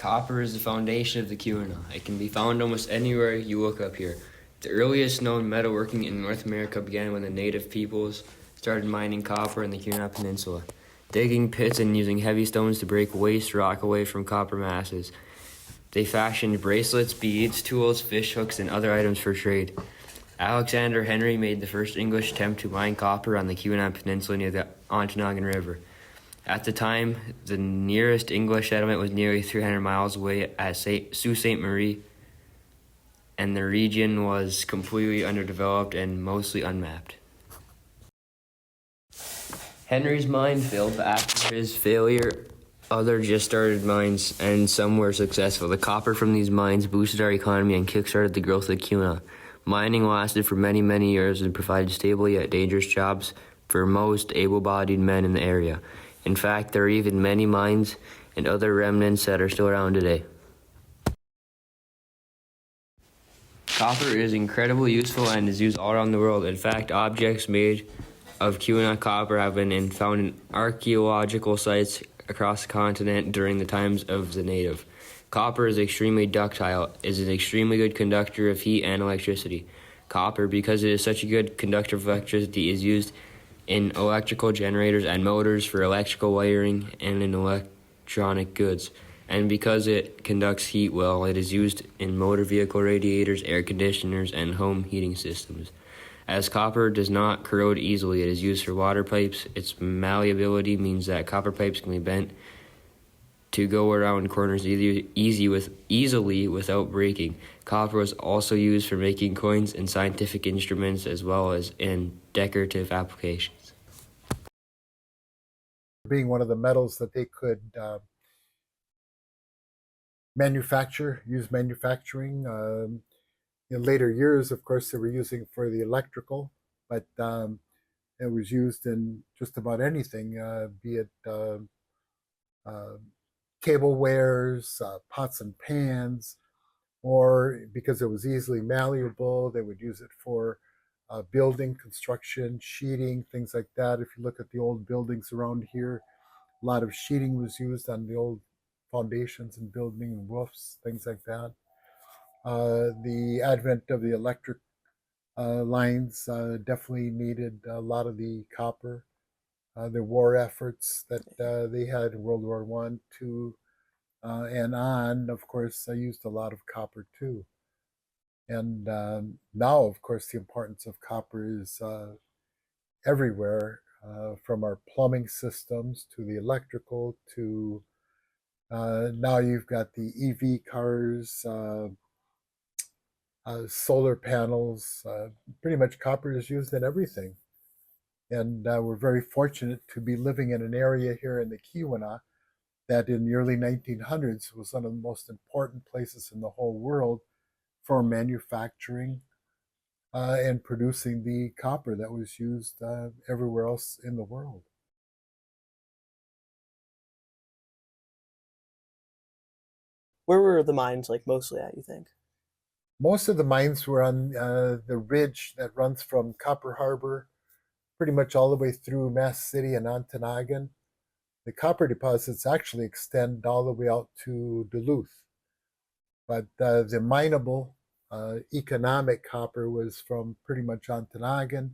Copper is the foundation of the Keewanaw. It can be found almost anywhere you look up here. The earliest known metalworking in North America began when the native peoples started mining copper in the Keewanaw Peninsula, digging pits and using heavy stones to break waste rock away from copper masses. They fashioned bracelets, beads, tools, fish hooks, and other items for trade. Alexander Henry made the first English attempt to mine copper on the Keewanaw Peninsula near the Ontonagon River. At the time, the nearest English settlement was nearly 300 miles away at Sault Ste. Marie, and the region was completely underdeveloped and mostly unmapped. Henry's mine failed, but after his failure, other just started mines, and some were successful. The copper from these mines boosted our economy and kickstarted the growth of the Keewanaw. Mining lasted for many, many years and provided stable yet dangerous jobs for most able-bodied men in the area. In fact, there are even many mines and other remnants that are still around today. Copper is incredibly useful and is used all around the world. In fact, objects made of Keewanaw copper have been found in archaeological sites across the continent during the times of the native. Copper is extremely ductile, is an extremely good conductor of heat and electricity. Copper, because it is such a good conductor of electricity, is used in electrical generators and motors for electrical wiring and in electronic goods. And because it conducts heat well, it is used in motor vehicle radiators, air conditioners, and home heating systems. As copper does not corrode easily, it is used for water pipes. Its malleability means that copper pipes can be bent to go around corners easily without breaking. Copper was also used for making coins and scientific instruments as well as in decorative applications. Being one of the metals that they could use manufacturing. In later years, of course, they were using for the electrical, but it was used in just about anything, be it cablewares, pots and pans, or because it was easily malleable, they would use it for building, construction, sheeting, things like that. If you look at the old buildings around here, a lot of sheeting was used on the old foundations and building and roofs, things like that. The advent of the electric lines definitely needed a lot of the copper. The war efforts that they had in World War One, Two, and on, of course, I used a lot of copper too. And now, of course, the importance of copper is everywhere, from our plumbing systems to the electrical to now you've got the EV cars, solar panels. Pretty much copper is used in everything. And we're very fortunate to be living in an area here in the Keewanaw that in the early 1900s was one of the most important places in the whole world for manufacturing and producing the copper that was used everywhere else in the world. Where were the mines like mostly at, you think? Most of the mines were on the ridge that runs from Copper Harbor pretty much all the way through Mass City and Ontonagon. The copper deposits actually extend all the way out to Duluth. But the mineable economic copper was from pretty much Ontonagon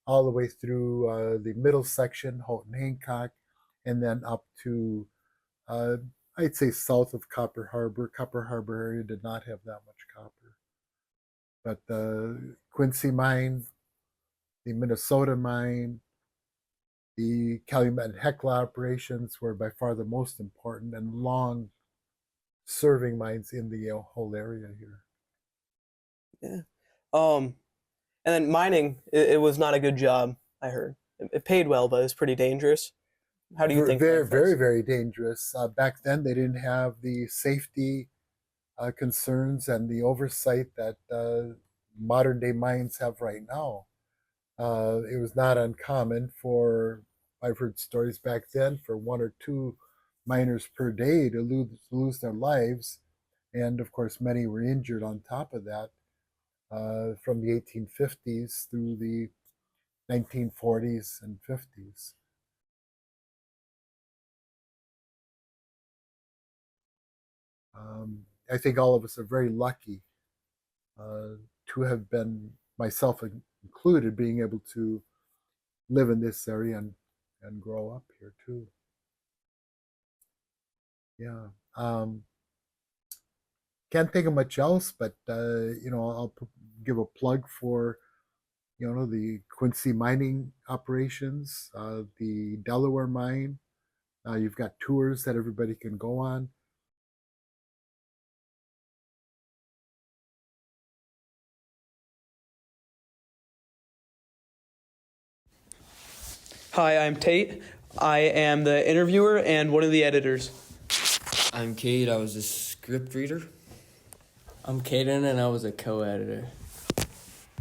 all the way through the middle section, Houghton Hancock, and then up to, I'd say, south of Copper Harbor. Copper Harbor area did not have that much copper. But the Quincy mine, the Minnesota mine, the Calumet and Hecla operations were by far the most important and long serving mines in the whole area here. Yeah. And then mining, it was not a good job, I heard. It paid well, but it was pretty dangerous. How do you think Very, that affects? very, very dangerous. Back then, they didn't have the safety concerns and the oversight that modern day mines have right now. It was not uncommon for, I've heard stories back then, for one or two miners per day to lose their lives. And of course, many were injured on top of that from the 1850s through the 1940s and 50s. I think all of us are very lucky to have been, myself included, being able to live in this area and grow up here too. Yeah. Can't think of much else, but I'll give a plug for the Quincy mining operations, the Delaware mine. You've got tours that everybody can go on. Hi, I'm Tate. I am the interviewer and one of the editors. I'm Cade. I was a script reader. I'm Caden, and I was a co-editor.